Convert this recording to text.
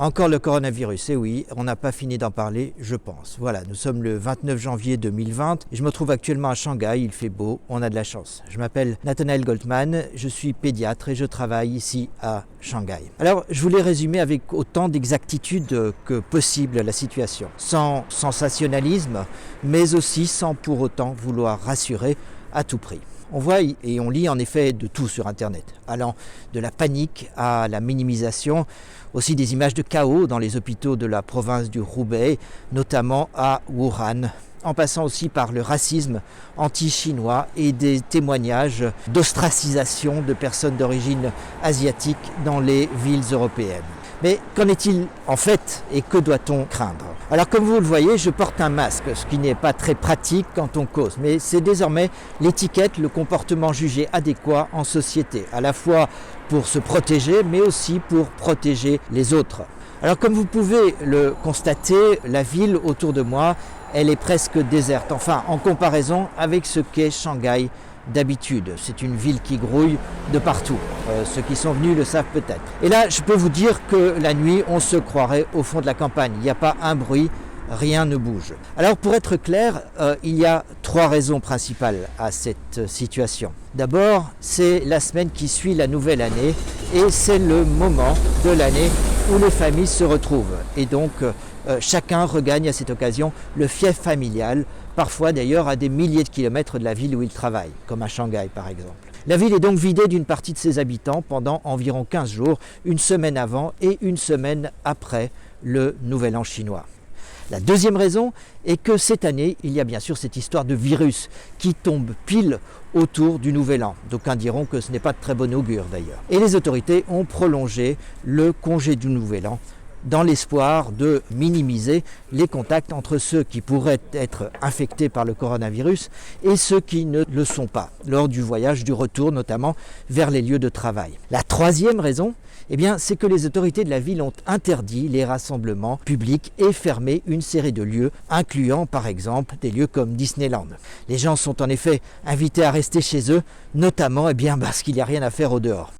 Encore le coronavirus, et oui, on n'a pas fini d'en parler, je pense. Voilà, nous sommes le 29 janvier 2020 et je me trouve actuellement à Shanghai, il fait beau, on a de la chance. Je m'appelle Nathanael Goldman, je suis pédiatre et je travaille ici à Shanghai. Alors, je voulais résumer avec autant d'exactitude que possible la situation, sans sensationnalisme, mais aussi sans pour autant vouloir rassurer à tout prix. On voit et on lit en effet de tout sur Internet, allant de la panique à la minimisation, aussi des images de chaos dans les hôpitaux de la province du Hubei, notamment à Wuhan, en passant aussi par le racisme anti-chinois et des témoignages d'ostracisation de personnes d'origine asiatique dans les villes européennes. Mais qu'en est-il en fait et que doit-on craindre? Alors comme vous le voyez, je porte un masque, ce qui n'est pas très pratique quand on cause, mais c'est désormais l'étiquette, le comportement jugé adéquat en société, à la fois pour se protéger, mais aussi pour protéger les autres. Alors comme vous pouvez le constater, la ville autour de moi, elle est presque déserte, enfin en comparaison avec ce qu'est Shanghai d'habitude. C'est une ville qui grouille de partout. Ceux qui sont venus le savent peut-être. Et là, je peux vous dire que la nuit, on se croirait au fond de la campagne. Il n'y a pas un bruit, rien ne bouge. Alors pour être clair, il y a trois raisons principales à cette situation. D'abord, c'est la semaine qui suit la nouvelle année et c'est le moment de l'année où les familles se retrouvent. Et donc, chacun regagne à cette occasion le fief familial, parfois d'ailleurs à des milliers de kilomètres de la ville où il travaille, comme à Shanghai par exemple. La ville est donc vidée d'une partie de ses habitants pendant environ 15 jours, une semaine avant et une semaine après le Nouvel An chinois. La deuxième raison est que cette année, il y a bien sûr cette histoire de virus qui tombe pile autour du Nouvel An. D'aucuns diront que ce n'est pas de très bon augure d'ailleurs. Et les autorités ont prolongé le congé du Nouvel An dans l'espoir de minimiser les contacts entre ceux qui pourraient être infectés par le coronavirus et ceux qui ne le sont pas, lors du voyage du retour notamment vers les lieux de travail. La troisième raison, c'est que les autorités de la ville ont interdit les rassemblements publics et fermé une série de lieux, incluant par exemple des lieux comme Disneyland. Les gens sont en effet invités à rester chez eux, notamment parce qu'il n'y a rien à faire au dehors.